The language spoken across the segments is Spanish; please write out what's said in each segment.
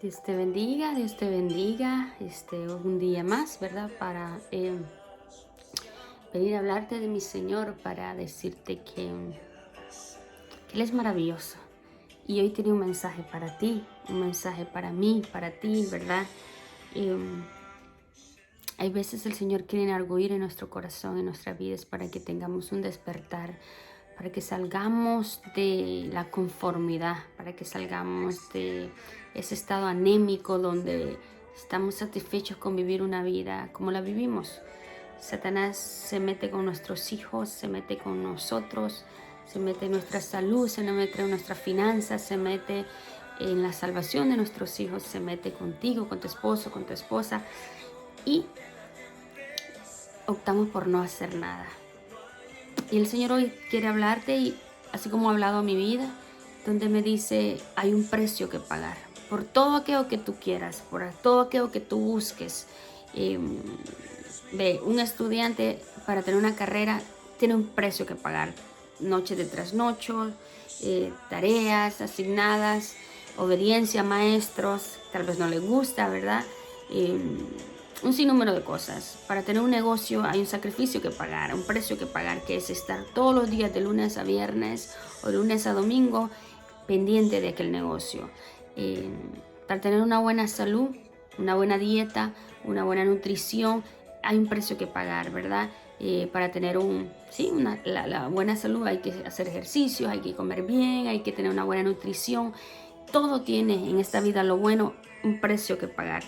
Dios te bendiga, un día más, ¿verdad? Para venir a hablarte de mi Señor, para decirte que Él es maravilloso. Y hoy tiene un mensaje para ti, un mensaje para mí, para ti, ¿verdad? Em, Hay veces el Señor quiere enargüir en nuestro corazón, en nuestras vidas, para que tengamos un despertar, para que salgamos de la conformidad, para que salgamos de ese estado anémico donde estamos satisfechos con vivir una vida como la vivimos. Satanás se mete con nuestros hijos, se mete con nosotros, se mete en nuestra salud, se mete en nuestras finanzas, se mete en la salvación de nuestros hijos, se mete contigo, con tu esposo, con tu esposa, y optamos por no hacer nada. Y el Señor hoy quiere hablarte, y así como ha hablado a mi vida, donde me dice, hay un precio que pagar por todo aquello que tú quieras, por todo aquello que tú busques. Ve, un estudiante para tener una carrera tiene un precio que pagar, noche de trasnocho, tareas asignadas, obediencia a maestros, tal vez no le gusta, ¿verdad? Un sinnúmero de cosas. Para tener un negocio hay un sacrificio que pagar, un precio que pagar, que es estar todos los días de lunes a viernes o de lunes a domingo pendiente de aquel negocio. Para tener una buena salud, una buena dieta, una buena nutrición, hay un precio que pagar, ¿verdad? Para tener la buena salud hay que hacer ejercicio, hay que comer bien, hay que tener una buena nutrición. Todo tiene en esta vida lo bueno un precio que pagar.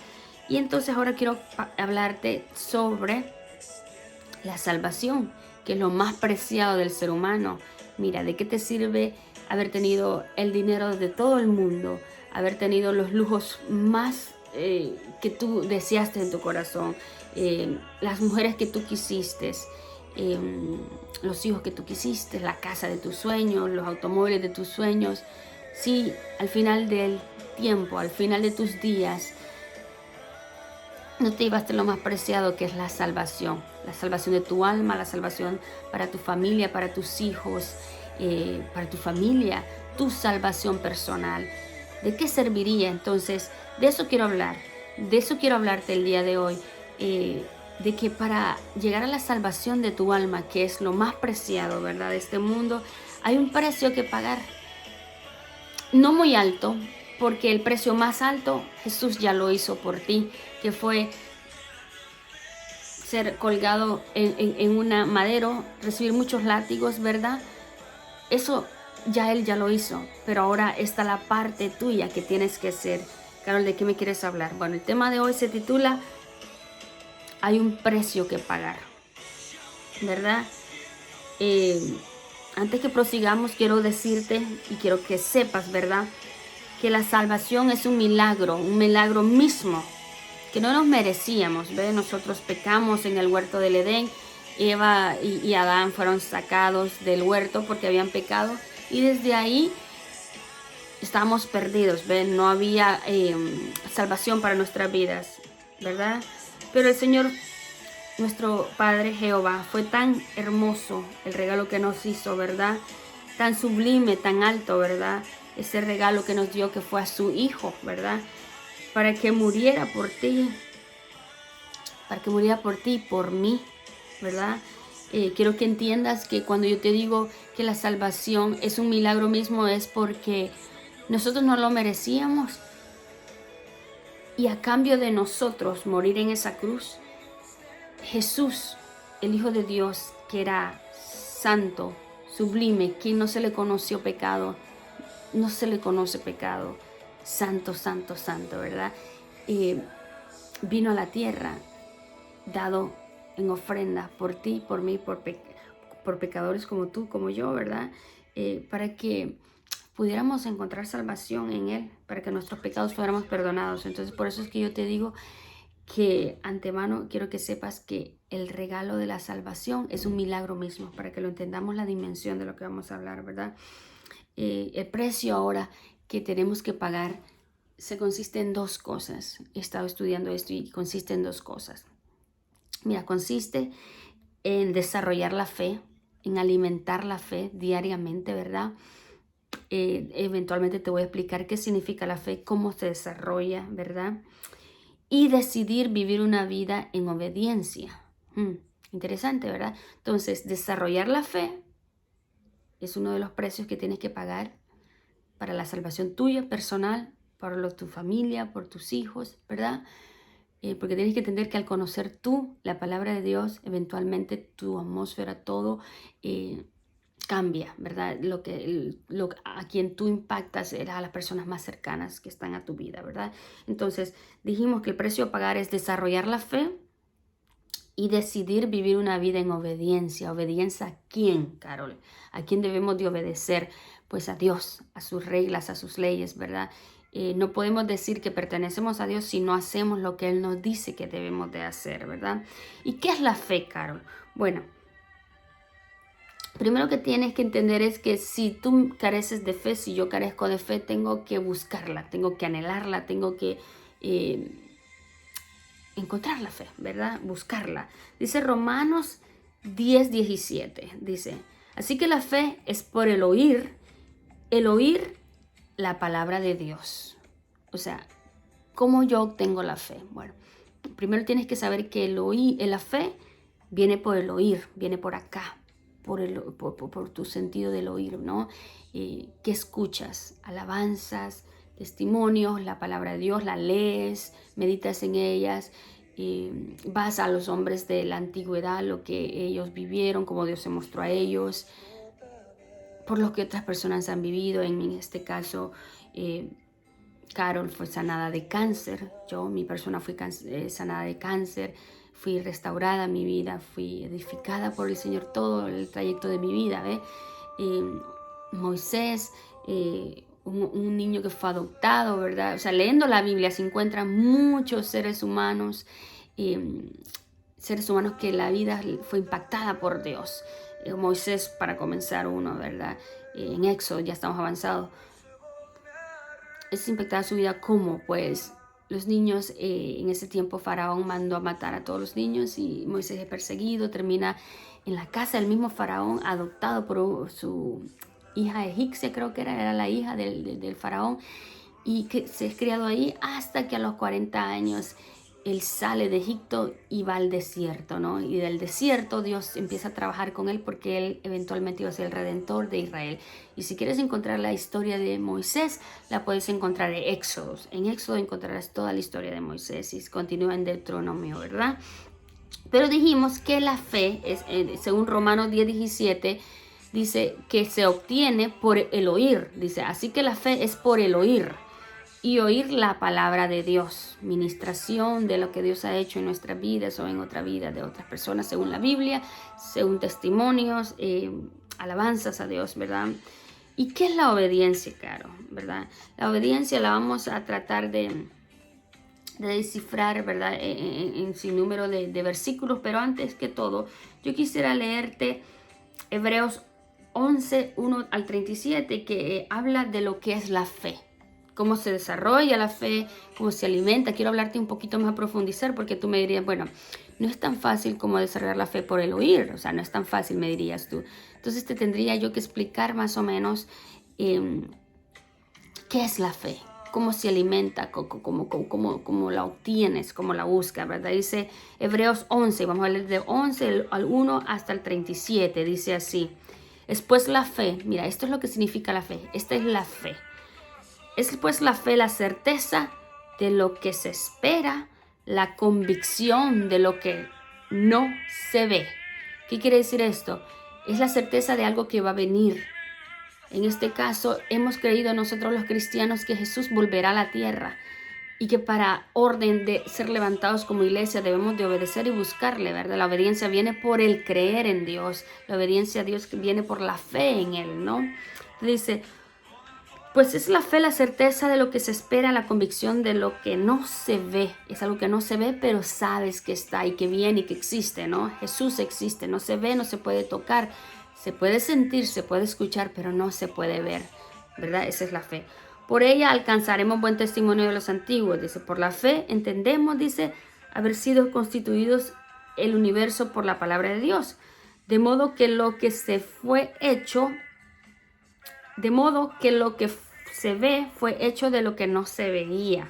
Y entonces ahora quiero hablarte sobre la salvación, que es lo más preciado del ser humano. Mira, ¿de qué te sirve haber tenido el dinero de todo el mundo, haber tenido los lujos más que tú deseaste en tu corazón, las mujeres que tú quisiste, eh, los hijos que tú quisiste, la casa de tus sueños, los automóviles de tus sueños? Si al final del tiempo, al final de tus días, no te llevaste lo más preciado, que es la salvación de tu alma, la salvación para tu familia, para tus hijos, para tu familia, tu salvación personal. ¿De qué serviría entonces? De eso quiero hablar, de eso quiero hablarte el día de hoy, de que para llegar a la salvación de tu alma, que es lo más preciado, ¿verdad?, de este mundo, hay un precio que pagar. No muy alto, porque el precio más alto Jesús ya lo hizo por ti, que fue ser colgado en un madero, recibir muchos látigos, ¿verdad? Eso ya Él ya lo hizo, pero ahora está la parte tuya que tienes que hacer. Carol, ¿de qué me quieres hablar? Bueno, el tema de hoy se titula Hay un precio que pagar, ¿verdad? Eh, Antes que prosigamos, quiero decirte y quiero que sepas, ¿verdad?, que la salvación es un milagro mismo, que no nos merecíamos. ¿Ve? Nosotros pecamos en el huerto del Edén. Eva y Adán fueron sacados del huerto porque habían pecado, y desde ahí estábamos perdidos. ¿Ve? No había salvación para nuestras vidas, ¿verdad? Pero el Señor, nuestro Padre Jehová, fue tan hermoso el regalo que nos hizo, ¿verdad? Tan sublime, tan alto, ¿verdad? Ese regalo que nos dio, que fue a su Hijo, ¿verdad? Para que muriera por ti, y por mí, ¿verdad? Quiero que entiendas que cuando yo te digo que la salvación es un milagro mismo, es porque nosotros no lo merecíamos, y a cambio de nosotros morir en esa cruz, Jesús, el Hijo de Dios, que era santo, sublime, que no se le conoció pecado, no se le conoce pecado, santo, santo, santo, ¿verdad? Vino a la tierra, dado en ofrenda por ti, por mí, por pecadores como tú, como yo, ¿verdad? Para que pudiéramos encontrar salvación en Él, para que nuestros pecados fuéramos perdonados. Entonces, por eso es que yo te digo que antemano quiero que sepas que el regalo de la salvación es un milagro mismo, para que lo entendamos, la dimensión de lo que vamos a hablar, ¿verdad? El precio ahora que tenemos que pagar se consiste en dos cosas. He estado estudiando esto y consiste en dos cosas. Mira, consiste en desarrollar la fe, en alimentar la fe diariamente, ¿verdad? Eventualmente te voy a explicar qué significa la fe, cómo se desarrolla, ¿verdad? Y decidir vivir una vida en obediencia. Interesante, ¿verdad? Entonces, desarrollar la fe es uno de los precios que tienes que pagar para la salvación tuya personal, para tu familia, por tus hijos, ¿verdad? Porque tienes que entender que al conocer tú la palabra de Dios, eventualmente tu atmósfera, todo cambia, ¿verdad? A quien tú impactas era a las personas más cercanas que están a tu vida, ¿verdad? Entonces, dijimos que el precio a pagar es desarrollar la fe y decidir vivir una vida en obediencia. ¿Obediencia a quién, Carol? ¿A quién debemos de obedecer? Pues a Dios, a sus reglas, a sus leyes, ¿verdad? No podemos decir que pertenecemos a Dios si no hacemos lo que Él nos dice que debemos de hacer, ¿verdad? ¿Y qué es la fe, Carol? Bueno, primero que tienes que entender es que si tú careces de fe, si yo carezco de fe, tengo que buscarla, tengo que anhelarla, tengo que encontrar la fe, ¿verdad? Buscarla. Dice Romanos 10:17, dice, así que la fe es por el oír la palabra de Dios. O sea, ¿cómo yo obtengo la fe? Bueno, primero tienes que saber que la fe viene por el oír, viene por acá, por tu sentido del oír, ¿no? ¿Qué escuchas? Alabanzas, testimonios, la palabra de Dios, la lees, meditas en ellas, vas a los hombres de la antigüedad, lo que ellos vivieron, cómo Dios se mostró a ellos, por lo que otras personas han vivido. En este caso, Carol fue sanada de cáncer, mi persona fui sanada de cáncer, fui restaurada mi vida, fui edificada por el Señor todo el trayecto de mi vida, ¿ve? Moisés, un niño que fue adoptado, ¿verdad? O sea, leyendo la Biblia se encuentran muchos seres humanos que la vida fue impactada por Dios. Moisés, para comenzar uno, ¿verdad? En Éxodo, ya estamos avanzados. Es impactada su vida como, pues, los niños, en ese tiempo Faraón mandó a matar a todos los niños y Moisés es perseguido, termina en la casa del mismo Faraón, adoptado por su hija egipcia, creo que era la hija del Faraón, y que se es criado ahí hasta que a los 40 años él sale de Egipto y va al desierto, ¿no? Y del desierto Dios empieza a trabajar con él porque él eventualmente iba a ser el redentor de Israel. Y si quieres encontrar la historia de Moisés, la puedes encontrar en Éxodo. En Éxodo encontrarás toda la historia de Moisés y continúa en Deuteronomio, ¿verdad? Pero dijimos que la fe, según Romanos 10:17, dice que se obtiene por el oír. Dice, así que la fe es por el oír. Y oír la palabra de Dios, ministración de lo que Dios ha hecho en nuestras vidas o en otra vida de otras personas, según la Biblia, según testimonios, alabanzas a Dios, ¿verdad? ¿Y qué es la obediencia, Caro? ¿Verdad? La obediencia la vamos a tratar de descifrar, ¿verdad? En sin número de versículos, pero antes que todo, yo quisiera leerte Hebreos 11:1-37, que habla de lo que es la fe. Cómo se desarrolla la fe, cómo se alimenta. Quiero hablarte un poquito más a profundizar porque tú me dirías, bueno, no es tan fácil como desarrollar la fe por el oír, o sea, no es tan fácil, me dirías tú. Entonces te tendría yo que explicar más o menos qué es la fe, cómo se alimenta, cómo la obtienes, cómo la buscas, ¿verdad? Dice Hebreos 11, vamos a leer de 11 al 1 hasta el 37, dice así. Es pues la fe, mira, esto es lo que significa la fe, esta es la fe. Es pues la fe la certeza de lo que se espera, la convicción de lo que no se ve. ¿Qué quiere decir esto? Es la certeza de algo que va a venir. En este caso, hemos creído nosotros los cristianos que Jesús volverá a la tierra y que para orden de ser levantados como iglesia debemos de obedecer y buscarle, ¿verdad? La obediencia viene por el creer en Dios. La obediencia a Dios viene por la fe en Él, ¿no? Dice, pues es la fe, la certeza de lo que se espera, la convicción de lo que no se ve. Es algo que no se ve, pero sabes que está y que viene y que existe, ¿no? Jesús existe, no se ve, no se puede tocar, se puede sentir, se puede escuchar, pero no se puede ver, ¿verdad? Esa es la fe. Por ella alcanzaremos buen testimonio de los antiguos. Dice, por la fe entendemos, dice, haber sido constituidos el universo por la palabra de Dios. De modo que lo que se fue hecho De modo que lo que se ve fue hecho de lo que no se veía.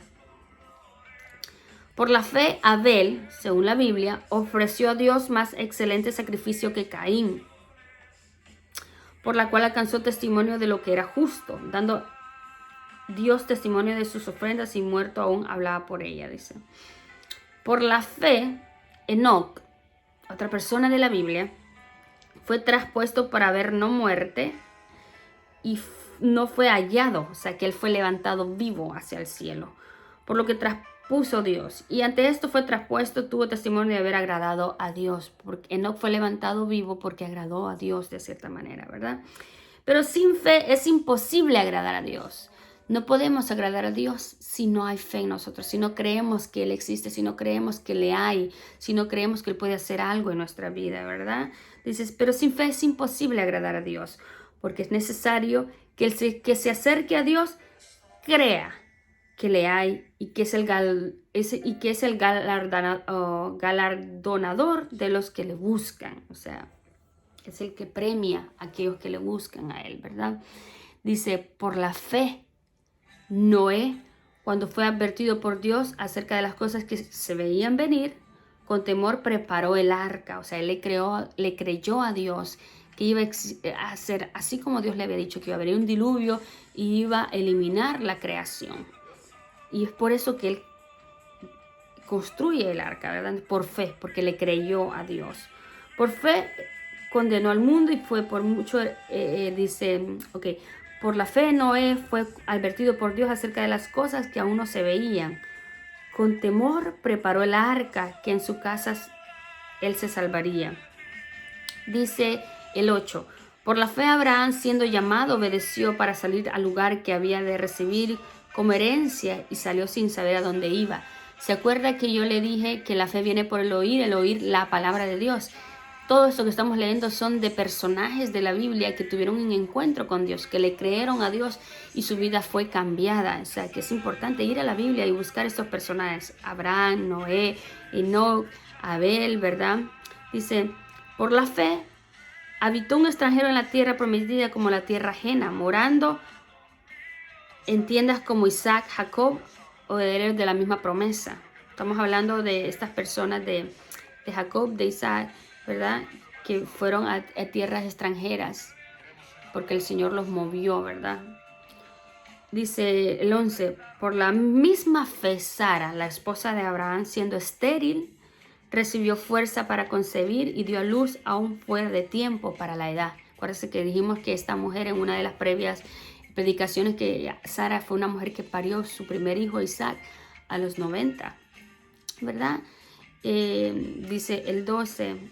Por la fe, Abel, según la Biblia, ofreció a Dios más excelente sacrificio que Caín, por la cual alcanzó testimonio de lo que era justo, dando Dios testimonio de sus ofrendas y muerto aún hablaba por ella, dice. Por la fe, Enoc, otra persona de la Biblia, fue traspuesto para ver no muerte y no fue hallado, o sea que él fue levantado vivo hacia el cielo, por lo que traspuso Dios. Y ante esto fue traspuesto, tuvo testimonio de haber agradado a Dios, porque Enoc fue levantado vivo porque agradó a Dios de cierta manera, ¿verdad? Pero sin fe es imposible agradar a Dios. No podemos agradar a Dios si no hay fe en nosotros, si no creemos que Él existe, si no creemos que le hay, si no creemos que Él puede hacer algo en nuestra vida, ¿verdad? Dices, pero sin fe es imposible agradar a Dios, porque es necesario que el que se acerque a Dios crea que le hay y que es el galardonador de los que le buscan, o sea, es el que premia a aquellos que le buscan a Él, ¿verdad? Dice, por la fe, Noé, cuando fue advertido por Dios acerca de las cosas que se veían venir, con temor preparó el arca. O sea, él le creyó a Dios que iba a ser así como Dios le había dicho, que iba a haber un diluvio y iba a eliminar la creación. Y es por eso que él construye el arca, ¿verdad? Por fe, porque le creyó a Dios. Por fe condenó al mundo y fue por mucho, por la fe Noé fue advertido por Dios acerca de las cosas que aún no se veían. Con temor preparó el arca, que en su casa él se salvaría. Dice el 8. Por la fe Abraham, siendo llamado, obedeció para salir al lugar que había de recibir como herencia y salió sin saber a dónde iba. ¿Se acuerda que yo le dije que la fe viene por el oír la palabra de Dios? Todo esto que estamos leyendo son de personajes de la Biblia que tuvieron un encuentro con Dios, que le creyeron a Dios y su vida fue cambiada. O sea, que es importante ir a la Biblia y buscar estos personajes. Abraham, Noé, Enoc, Abel, ¿verdad? Dice, por la fe habitó un extranjero en la tierra prometida como la tierra ajena, morando en tiendas como Isaac, Jacob, o herederos de la misma promesa. Estamos hablando de estas personas de Jacob, de Isaac, ¿verdad? Que fueron a tierras extranjeras porque el Señor los movió, ¿verdad? Dice el 11, por la misma fe Sara, la esposa de Abraham, siendo estéril, recibió fuerza para concebir y dio a luz aún fuera de tiempo para la edad. Acuérdense que dijimos que esta mujer en una de las previas predicaciones que Sara fue una mujer que parió su primer hijo Isaac a los 90, ¿verdad? Dice el 12,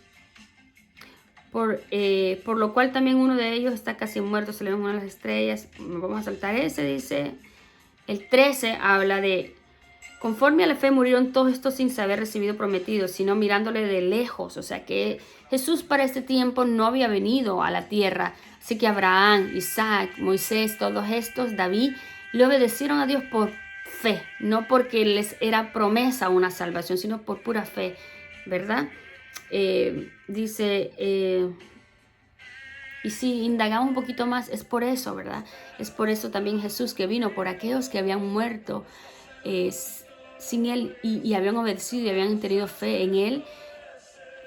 por lo cual también uno de ellos está casi muerto, se le ven una de las estrellas. Vamos a saltar ese, dice. El 13 habla de, conforme a la fe murieron todos estos sin saber recibido prometido, sino mirándole de lejos. O sea que Jesús para este tiempo no había venido a la tierra. Así que Abraham, Isaac, Moisés, todos estos, David, le obedecieron a Dios por fe, no porque les era promesa una salvación, sino por pura fe, ¿verdad? Dice, y si indagamos un poquito más, es por eso, ¿verdad? Es por eso también Jesús que vino, por aquellos que habían muerto sin Él y habían obedecido y habían tenido fe en Él,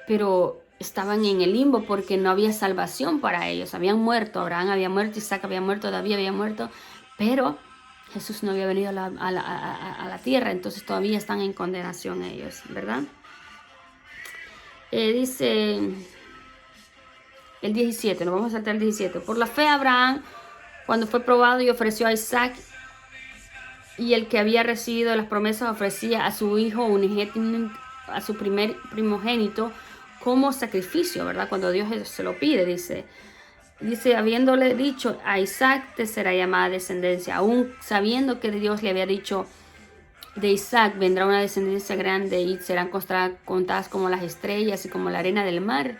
pero estaban en el limbo porque no había salvación para ellos. Habían muerto, Abraham había muerto, Isaac había muerto, David había muerto, pero Jesús no había venido a la tierra, entonces todavía están en condenación ellos, ¿verdad? Dice el 17, nos vamos a saltar el 17. Por la fe Abraham, cuando fue probado y ofreció a Isaac, y el que había recibido las promesas ofrecía a su hijo unigénito, a su primer primogénito, como sacrificio, ¿verdad? Cuando Dios se lo pide, dice, habiéndole dicho, a Isaac te será llamada descendencia, aún sabiendo que Dios le había dicho, de Isaac vendrá una descendencia grande y serán contadas como las estrellas y como la arena del mar.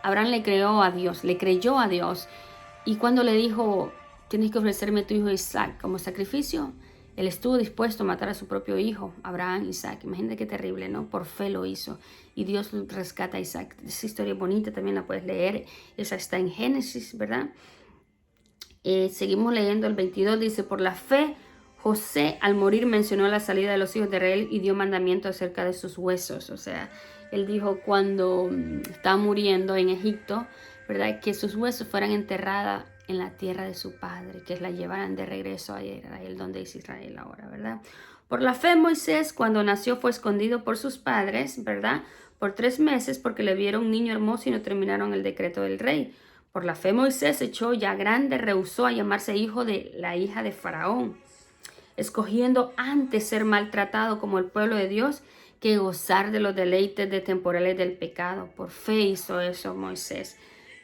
Abraham le creyó a Dios. Y cuando le dijo, tienes que ofrecerme tu hijo Isaac como sacrificio, él estuvo dispuesto a matar a su propio hijo, Abraham, Isaac. Imagínate qué terrible, ¿no? Por fe lo hizo. Y Dios rescata a Isaac. Esa historia bonita, también la puedes leer. Esa está en Génesis, ¿verdad? Seguimos leyendo el 22, dice, por la fe, José al morir mencionó la salida de los hijos de Israel y dio mandamiento acerca de sus huesos. O sea, él dijo cuando estaba muriendo en Egipto, ¿verdad? Que sus huesos fueran enterrados en la tierra de su padre, que la llevaran de regreso a Israel, donde es Israel ahora, ¿verdad? Por la fe Moisés, cuando nació, fue escondido por sus padres, ¿verdad? Por 3 meses, porque le vieron un niño hermoso y no terminaron el decreto del rey. Por la fe Moisés, echó ya grande, rehusó a llamarse hijo de la hija de Faraón, escogiendo antes ser maltratado como el pueblo de Dios que gozar de los deleites de temporales del pecado. Por fe hizo eso Moisés,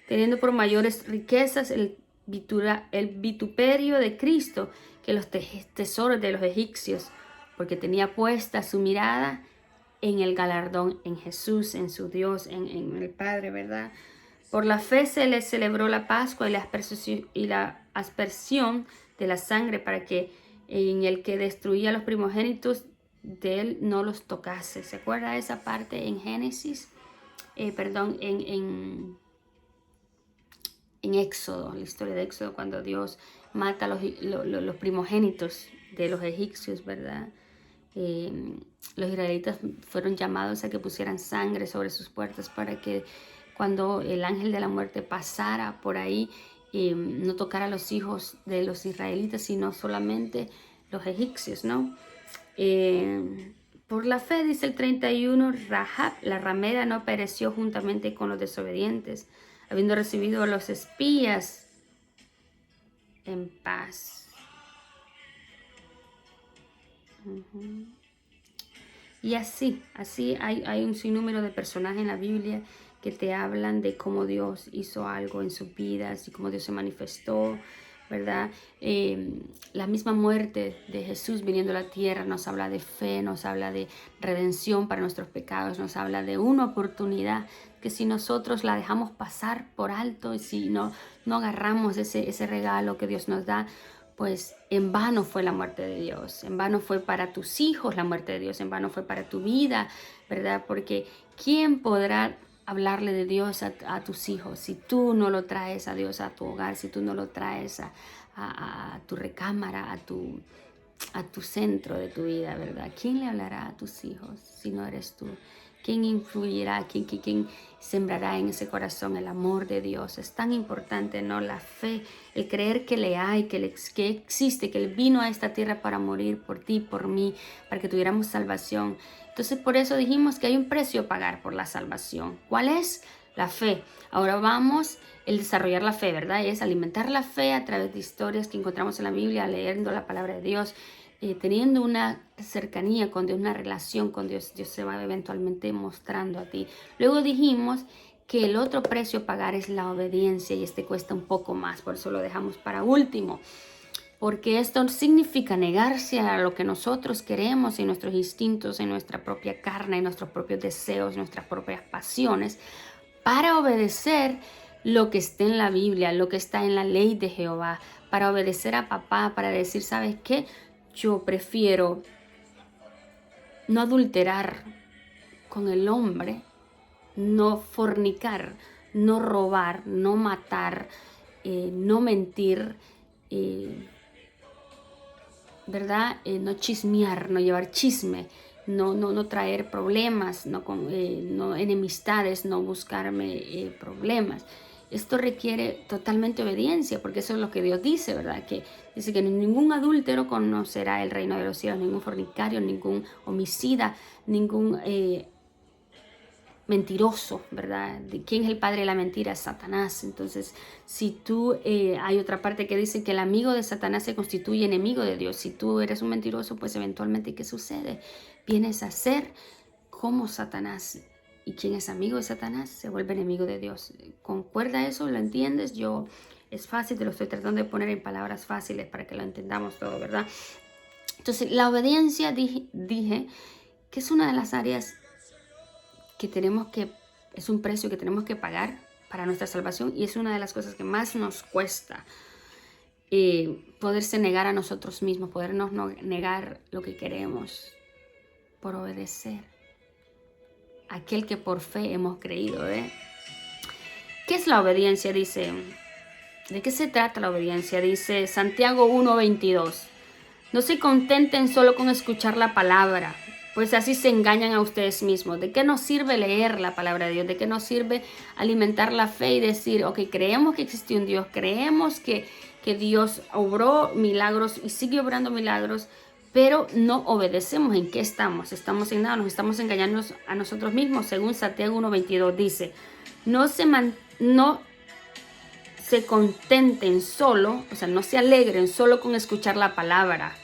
teniendo por mayores riquezas el vituperio de Cristo que los tesoros de los egipcios, porque tenía puesta su mirada en el galardón, en Jesús, en su Dios, en el Padre, ¿verdad? Por la fe se le celebró la Pascua y la aspersión de la sangre para que en el que destruía los primogénitos de él no los tocase. ¿Se acuerda de esa parte en Génesis? En Éxodo, la historia de Éxodo, cuando Dios mata a los primogénitos de los egipcios, ¿verdad? Los israelitas fueron llamados a que pusieran sangre sobre sus puertas para que cuando el ángel de la muerte pasara por ahí, no tocara a los hijos de los israelitas, sino solamente los egipcios, ¿no? Por la fe, dice el 31, Rahab, la ramera, no pereció juntamente con los desobedientes, habiendo recibido a los espías en paz. Y así hay un sinnúmero de personajes en la Biblia que te hablan de cómo Dios hizo algo en sus vidas y cómo Dios se manifestó, ¿verdad? La misma muerte de Jesús viniendo a la tierra nos habla de fe, nos habla de redención para nuestros pecados, nos habla de una oportunidad que si nosotros la dejamos pasar por alto y si no agarramos ese regalo que Dios nos da, pues en vano fue la muerte de Dios, en vano fue para tus hijos la muerte de Dios, en vano fue para tu vida, ¿verdad? Porque ¿quién podrá hablarle de Dios a tus hijos si tú no lo traes a Dios a tu hogar, si tú no lo traes a tu recámara, a tu centro de tu vida, ¿verdad? ¿Quién le hablará a tus hijos si no eres tú? ¿Quién influirá? ¿Quién sembrará en ese corazón el amor de Dios? Es tan importante, ¿no? La fe, el creer que le hay, que existe, que Él vino a esta tierra para morir por ti, por mí, para que tuviéramos salvación. Entonces, por eso dijimos que hay un precio a pagar por la salvación. ¿Cuál es? La fe. Ahora vamos el desarrollar la fe, ¿verdad? Es alimentar la fe a través de historias que encontramos en la Biblia, leyendo la palabra de Dios, teniendo una cercanía con Dios, una relación con Dios. Dios se va eventualmente mostrando a ti. Luego dijimos que el otro precio a pagar es la obediencia y este cuesta un poco más, por eso lo dejamos para último. Porque esto significa negarse a lo que nosotros queremos, en nuestros instintos, en nuestra propia carne, en nuestros propios deseos, nuestras propias pasiones, para obedecer lo que está en la Biblia, lo que está en la ley de Jehová, para obedecer a papá, para decir, ¿sabes qué? Yo prefiero no adulterar con el hombre, no fornicar, no robar, no matar, no mentir, ¿verdad? No chismear, no llevar chisme, no traer problemas, no enemistades, no buscarme problemas. Esto requiere totalmente obediencia, porque eso es lo que Dios dice, ¿verdad? Que dice que ningún adúltero conocerá el reino de los cielos, ningún fornicario, ningún homicida, ningún mentiroso, ¿verdad? ¿De quién es el padre de la mentira? Satanás. Entonces, si tú, hay otra parte que dice que el amigo de Satanás se constituye enemigo de Dios. Si tú eres un mentiroso, pues eventualmente, ¿qué sucede? Vienes a ser como Satanás. ¿Y quien es amigo de Satanás se vuelve enemigo de Dios? ¿Concuerda eso? ¿Lo entiendes? Es fácil, te lo estoy tratando de poner en palabras fáciles para que lo entendamos todo, ¿verdad? Entonces, la obediencia, dije que es una de las áreas que es un precio que tenemos que pagar para nuestra salvación, y es una de las cosas que más nos cuesta, poderse negar a nosotros mismos, podernos negar lo que queremos por obedecer a aquel que por fe hemos creído. ¿Qué es la obediencia? Dice ¿De qué se trata la obediencia? Dice Santiago 1:22. No se contenten solo con escuchar la palabra, pues así se engañan a ustedes mismos. ¿De qué nos sirve leer la palabra de Dios? ¿De qué nos sirve alimentar la fe y decir, ok, creemos que existe un Dios, creemos que Dios obró milagros y sigue obrando milagros, pero no obedecemos? ¿En qué estamos? Estamos en nada, nos estamos engañando a nosotros mismos. Según Santiago 1:22 dice, no se contenten solo, o sea, no se alegren solo con escuchar la palabra,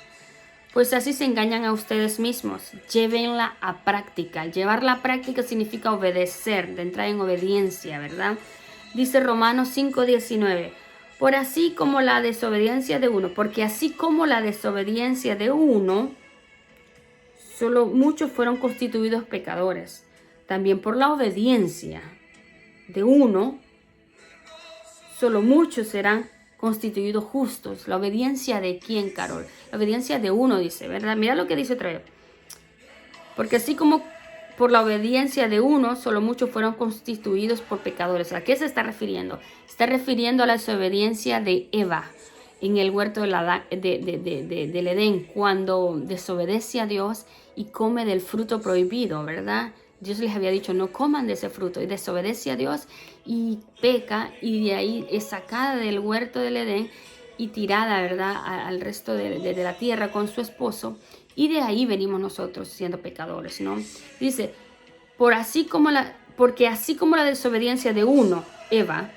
pues así se engañan a ustedes mismos. Llévenla a práctica. Llevarla a práctica significa obedecer, de entrar en obediencia, ¿verdad? Dice Romanos 5:19. Porque así como la desobediencia de uno, solo muchos fueron constituidos pecadores. También por la obediencia de uno, solo muchos serán constituidos justos. ¿La obediencia de quién, Carol? La obediencia de uno, dice, ¿verdad? Mira lo que dice otra vez. Porque así como por la obediencia de uno, solo muchos fueron constituidos por pecadores. ¿A qué se está refiriendo? Está refiriendo a la desobediencia de Eva en el huerto del Edén, cuando desobedece a Dios y come del fruto prohibido, ¿verdad? Dios les había dicho, no coman de ese fruto, y desobedece a Dios y peca, y de ahí es sacada del huerto del Edén y tirada, ¿verdad?, al resto de la tierra con su esposo, y de ahí venimos nosotros siendo pecadores, ¿no? Dice, porque así como la desobediencia de uno, Eva,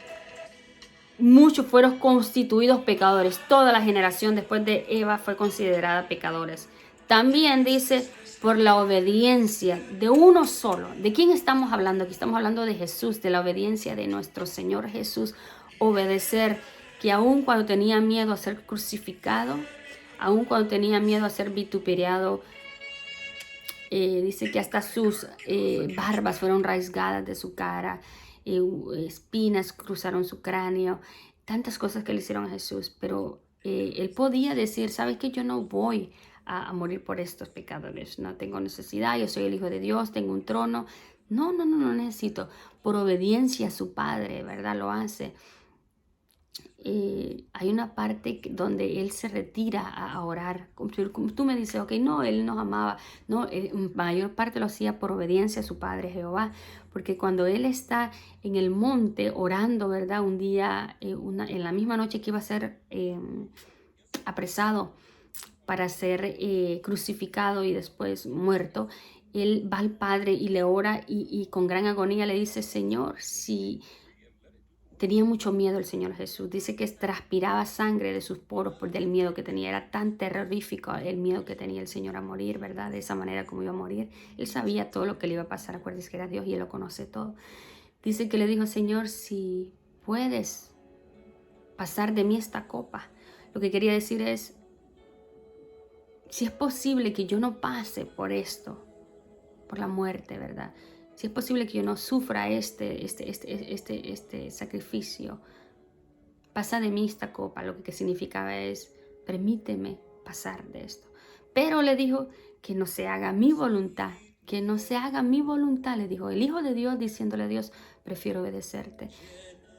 muchos fueron constituidos pecadores. Toda la generación después de Eva fue considerada pecadores. También dice, por la obediencia de uno solo. ¿De quién estamos hablando? Aquí estamos hablando de Jesús, de la obediencia de nuestro Señor Jesús. Obedecer, que aun cuando tenía miedo a ser crucificado, aun cuando tenía miedo a ser vituperiado, dice que hasta sus barbas fueron rasgadas de su cara, espinas cruzaron su cráneo, tantas cosas que le hicieron a Jesús, pero él podía decir, ¿sabes qué? Yo no voy a morir por estos pecadores, no tengo necesidad, yo soy el Hijo de Dios, tengo un trono, no necesito. Por obediencia a su Padre, ¿verdad? Lo hace. Hay una parte donde él se retira a orar. Como tú me dices, ok, no, él nos amaba. No, mayor parte lo hacía por obediencia a su Padre Jehová. Porque cuando él está en el monte orando, ¿verdad? Un día, en la misma noche que iba a ser apresado para ser crucificado y después muerto, él va al Padre y le ora y con gran agonía le dice, Señor, si... Tenía mucho miedo el Señor Jesús. Dice que transpiraba sangre de sus poros por el miedo que tenía. Era tan terrorífico el miedo que tenía el Señor a morir, ¿verdad? De esa manera como iba a morir. Él sabía todo lo que le iba a pasar. Acuérdense que era Dios y Él lo conoce todo. Dice que le dijo, Señor, si puedes pasar de mí esta copa. Lo que quería decir es, si es posible que yo no pase por esto, por la muerte, ¿verdad? Si es posible que yo no sufra este sacrificio, pasa de mí esta copa. Lo que significaba es, permíteme pasar de esto. Pero le dijo, que no se haga mi voluntad, que no se haga mi voluntad, le dijo el Hijo de Dios, diciéndole a Dios, prefiero obedecerte.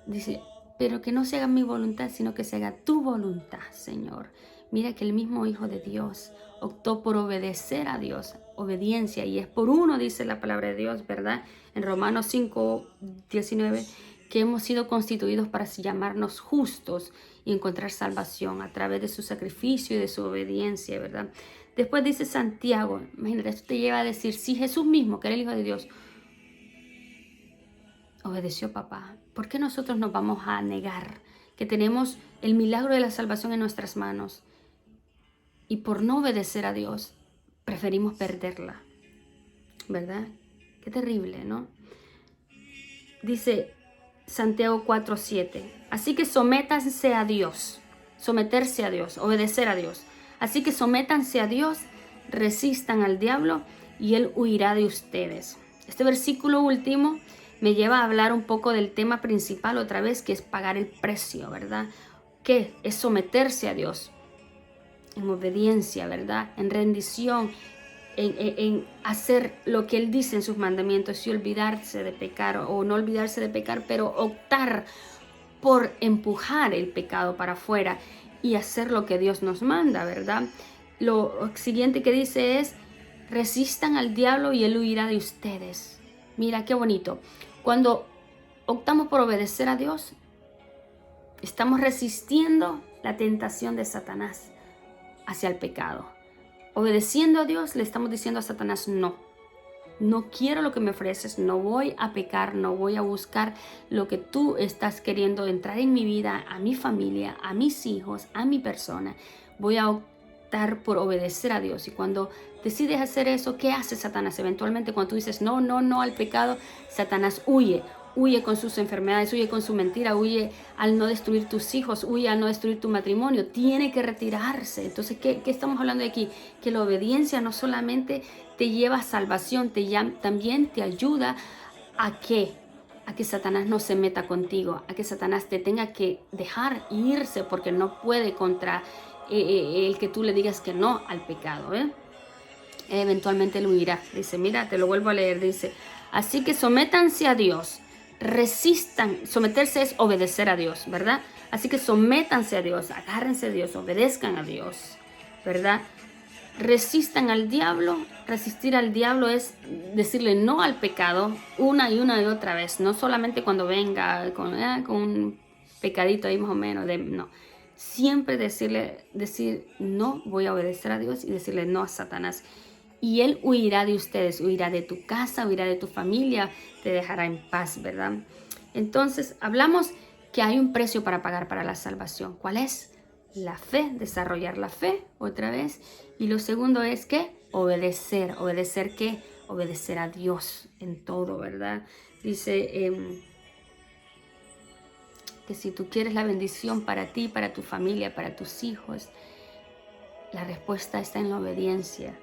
Dice, pero que no se haga mi voluntad, sino que se haga tu voluntad, Señor. Mira que el mismo Hijo de Dios optó por obedecer a Dios, obediencia, y es por uno, dice la palabra de Dios, ¿verdad? En Romanos 5:19, que hemos sido constituidos para llamarnos justos y encontrar salvación a través de su sacrificio y de su obediencia, ¿verdad? Después dice Santiago, imagínate, esto te lleva a decir, si Jesús mismo, que era el Hijo de Dios, obedeció, papá, ¿por qué nosotros nos vamos a negar que tenemos el milagro de la salvación en nuestras manos? Y por no obedecer a Dios, preferimos perderla, ¿verdad? Qué terrible, ¿no? Dice Santiago 4:7, así que sométanse a Dios, someterse a Dios, obedecer a Dios. Así que sométanse a Dios, resistan al diablo y él huirá de ustedes. Este versículo último me lleva a hablar un poco del tema principal otra vez, que es pagar el precio, ¿verdad? Que es someterse a Dios en obediencia, ¿verdad? En rendición, en hacer lo que Él dice en sus mandamientos y olvidarse de pecar, o no olvidarse de pecar, pero optar por empujar el pecado para afuera y hacer lo que Dios nos manda, ¿verdad? Lo siguiente que dice es, resistan al diablo y él huirá de ustedes. Mira qué bonito. Cuando optamos por obedecer a Dios, estamos resistiendo la tentación de Satanás hacia el pecado. Obedeciendo a Dios, le estamos diciendo a Satanás, no quiero lo que me ofreces, no voy a pecar, no voy a buscar lo que tú estás queriendo entrar en mi vida, a mi familia, a mis hijos, a mi persona. Voy a optar por obedecer a Dios. Y cuando decides hacer eso, ¿qué hace Satanás? Eventualmente cuando tú dices no al pecado, Satanás huye con sus enfermedades, huye con su mentira, huye al no destruir tus hijos, huye al no destruir tu matrimonio, tiene que retirarse. Entonces, ¿qué estamos hablando de aquí? Que la obediencia no solamente te lleva a salvación, también te ayuda a que Satanás no se meta contigo, a que Satanás te tenga que dejar irse porque no puede contra el que tú le digas que no al pecado, eventualmente lo huirá. Dice, mira, te lo vuelvo a leer, dice, así que sométanse a Dios, resistan. Someterse es obedecer a Dios, ¿verdad? Así que sométanse a Dios, agárrense a Dios, obedezcan a Dios, ¿verdad? Resistan al diablo. Resistir al diablo es decirle no al pecado una y otra vez, no solamente cuando venga con un pecadito ahí más o menos, no. Siempre decir no, voy a obedecer a Dios y decirle no a Satanás. Y él huirá de ustedes, huirá de tu casa, huirá de tu familia, te dejará en paz, ¿verdad? Entonces, hablamos que hay un precio para pagar para la salvación. ¿Cuál es? La fe, desarrollar la fe, otra vez. Y lo segundo es que obedecer. ¿Obedecer qué? Obedecer a Dios en todo, ¿verdad? Dice que si tú quieres la bendición para ti, para tu familia, para tus hijos, la respuesta está en la obediencia.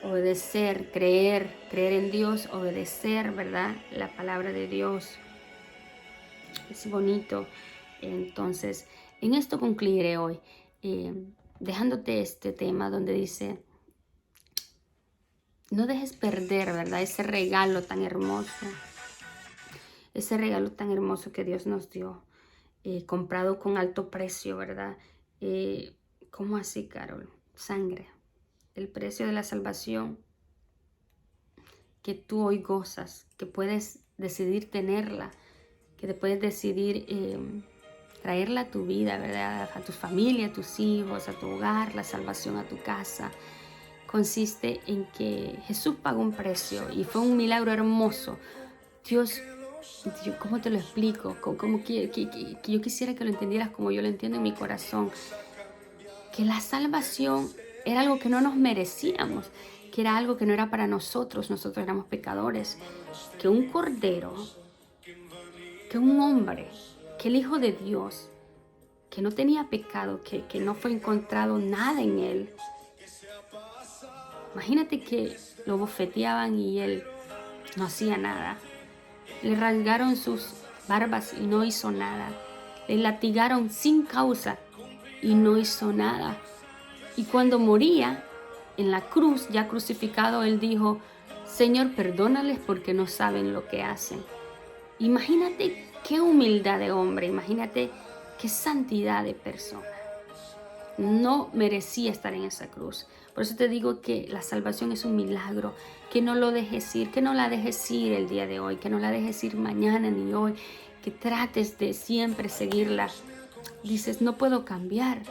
Obedecer, creer en Dios, obedecer, ¿verdad? La palabra de Dios. Es bonito. Entonces, en esto concluiré hoy, dejándote este tema donde dice, no dejes perder, ¿verdad? Ese regalo tan hermoso que Dios nos dio, comprado con alto precio, ¿verdad? ¿Cómo así, Carol? Sangre. El precio de la salvación que tú hoy gozas, que puedes decidir tenerla, que te puedes decidir traerla a tu vida, ¿verdad? A tu familia, a tus hijos, a tu hogar, la salvación a tu casa. Consiste en que Jesús pagó un precio y fue un milagro hermoso. Dios, ¿cómo te lo explico? Como que yo quisiera que lo entendieras como yo lo entiendo en mi corazón. Que la salvación era algo que no nos merecíamos, que era algo que no era para nosotros éramos pecadores, que un cordero, que un hombre, que el Hijo de Dios, que no tenía pecado, que no fue encontrado nada en él. Imagínate que lo bofeteaban y él no hacía nada. Le rasgaron sus barbas y no hizo nada. Le latigaron sin causa y no hizo nada. Y cuando moría en la cruz, ya crucificado, él dijo, Señor, perdónales porque no saben lo que hacen. Imagínate qué humildad de hombre, imagínate qué santidad de persona. No merecía estar en esa cruz. Por eso te digo que la salvación es un milagro, que no lo dejes ir, que no la dejes ir el día de hoy, que no la dejes ir mañana ni hoy, que trates de siempre seguirla. Dices, no puedo cambiar.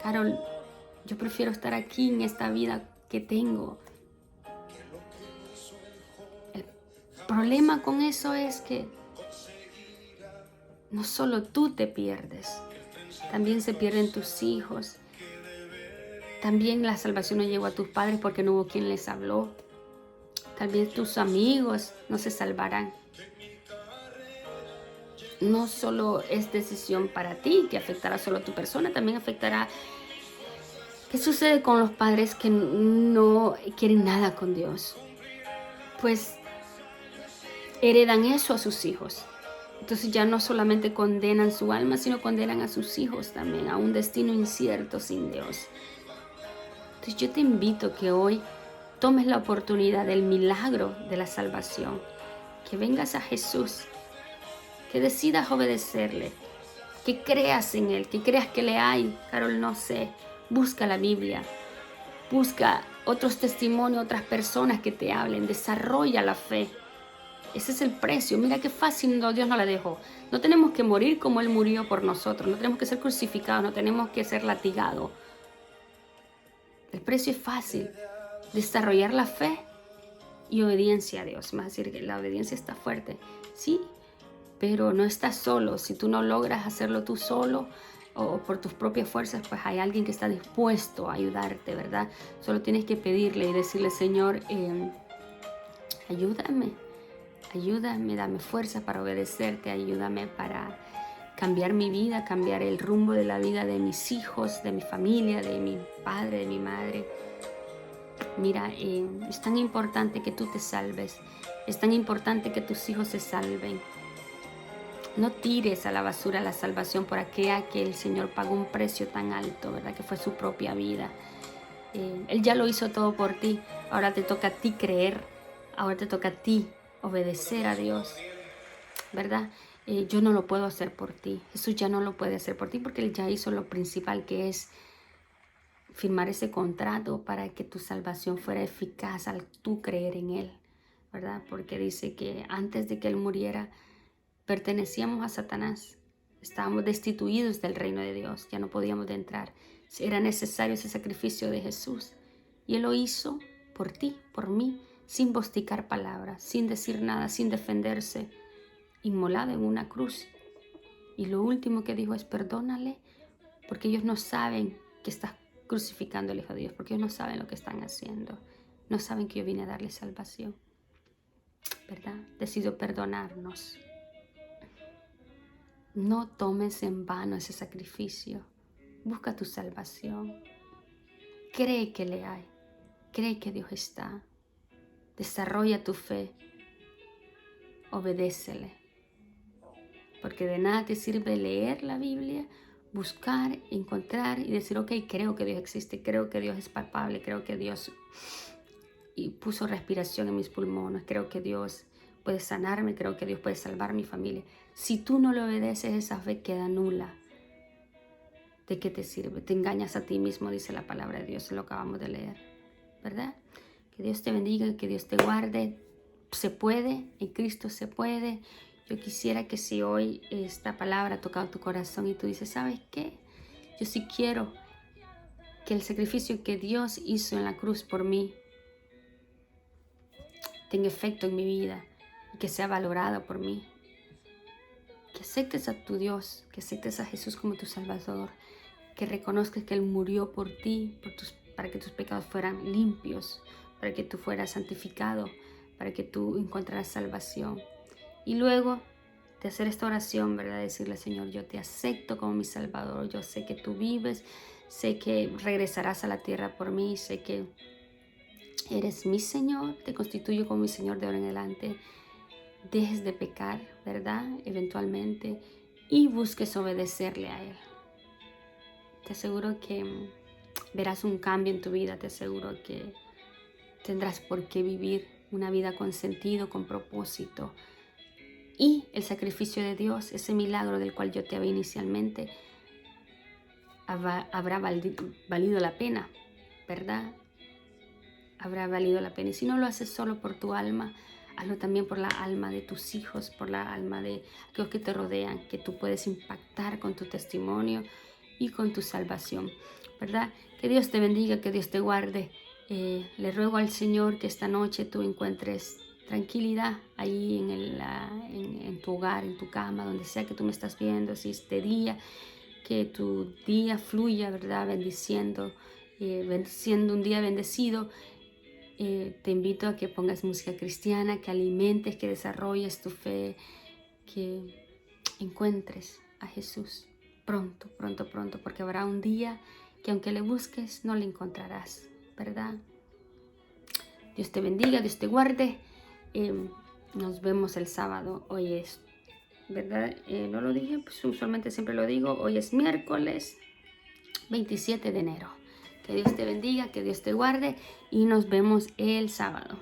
Carol, yo prefiero estar aquí en esta vida que tengo. El problema con eso es que no solo tú te pierdes, también se pierden tus hijos. También la salvación no llegó a tus padres porque no hubo quien les habló. También tus amigos no se salvarán. No solo es decisión para ti que afectará solo a tu persona, también afectará. ¿Qué sucede con los padres que no quieren nada con Dios? Pues heredan eso a sus hijos. Entonces ya no solamente condenan su alma, sino condenan a sus hijos también a un destino incierto sin Dios. Entonces yo te invito que hoy tomes la oportunidad del milagro de la salvación, que vengas a Jesús, que decidas obedecerle, que creas en Él, que creas que le hay. Carol, no sé, busca la Biblia, busca otros testimonios, otras personas que te hablen, desarrolla la fe. Ese es el precio. Mira qué fácil Dios nos la dejó. No tenemos que morir como Él murió por nosotros, no tenemos que ser crucificados, no tenemos que ser latigados. El precio es fácil, desarrollar la fe y obediencia a Dios. Más decir que la obediencia está fuerte, sí, pero no estás solo. Si tú no logras hacerlo tú solo o por tus propias fuerzas, pues hay alguien que está dispuesto a ayudarte, ¿verdad? Solo tienes que pedirle y decirle, Señor, ayúdame, dame fuerza para obedecerte, ayúdame para cambiar mi vida, cambiar el rumbo de la vida de mis hijos, de mi familia, de mi padre, de mi madre. Mira, es tan importante que tú te salves, es tan importante que tus hijos se salven. No tires a la basura la salvación por aquella que el Señor pagó un precio tan alto, ¿verdad? Que fue su propia vida. Él ya lo hizo todo por ti. Ahora te toca a ti creer. Ahora te toca a ti obedecer a Dios, ¿verdad? Yo no lo puedo hacer por ti. Jesús ya no lo puede hacer por ti porque Él ya hizo lo principal, que es firmar ese contrato para que tu salvación fuera eficaz al tú creer en Él, ¿verdad? Porque dice que antes de que Él muriera, pertenecíamos a Satanás. Estábamos destituidos del reino de Dios. Ya no podíamos entrar. Era necesario ese sacrificio de Jesús. Y Él lo hizo por ti, por mí, sin vosticar palabras, sin decir nada, sin defenderse, inmolado en una cruz. Y lo último que dijo es: perdónale, porque ellos no saben que estás crucificando al Hijo de Dios, porque ellos no saben lo que están haciendo. No saben que yo vine a darles salvación, ¿verdad? Decido perdonarnos. No tomes en vano ese sacrificio. Busca tu salvación. Cree que le hay. Cree que Dios está. Desarrolla tu fe. Obedécele. Porque de nada te sirve leer la Biblia, buscar, encontrar y decir, ok, creo que Dios existe, creo que Dios es palpable, creo que Dios puso respiración en mis pulmones, creo que Dios puede sanarme, creo que Dios puede salvar a mi familia. Si tú no le obedeces, esa fe queda nula. ¿De qué te sirve? Te engañas a ti mismo, dice la palabra de Dios, lo acabamos de leer, ¿verdad? Que Dios te bendiga, que Dios te guarde. Se puede, en Cristo se puede. Yo quisiera que si hoy esta palabra ha tocado tu corazón y tú dices, ¿sabes qué? Yo sí quiero que el sacrificio que Dios hizo en la cruz por mí tenga efecto en mi vida y que sea valorado por mí. Que aceptes a tu Dios, que aceptes a Jesús como tu Salvador, que reconozcas que Él murió por ti, para que tus pecados fueran limpios, para que tú fueras santificado, para que tú encontraras salvación. Y luego de hacer esta oración, ¿verdad? Decirle, Señor, yo te acepto como mi Salvador, yo sé que tú vives, sé que regresarás a la tierra por mí, sé que eres mi Señor, te constituyo como mi Señor de ahora en adelante. Dejes de pecar, ¿verdad? Eventualmente, y busques obedecerle a Él. Te aseguro que verás un cambio en tu vida, te aseguro que tendrás por qué vivir una vida con sentido, con propósito. Y el sacrificio de Dios, ese milagro del cual yo te hablé inicialmente, habrá valido la pena, ¿verdad? Habrá valido la pena. Y si no lo haces solo por tu alma, hazlo también por la alma de tus hijos, por la alma de aquellos que te rodean, que tú puedes impactar con tu testimonio y con tu salvación, ¿verdad? Que Dios te bendiga, que Dios te guarde. Le ruego al Señor que esta noche tú encuentres tranquilidad ahí en tu hogar, en tu cama, donde sea que tú me estás viendo, si este día, que tu día fluya, ¿verdad? Bendiciendo un día bendecido. Te invito a que pongas música cristiana, que alimentes, que desarrolles tu fe, que encuentres a Jesús pronto, pronto, pronto, porque habrá un día que aunque le busques, no le encontrarás, ¿verdad? Dios te bendiga, Dios te guarde. Nos vemos el sábado. Hoy es, ¿verdad? No lo dije, pues usualmente siempre lo digo. Hoy es miércoles 27 de enero. Que Dios te bendiga, que Dios te guarde y nos vemos el sábado.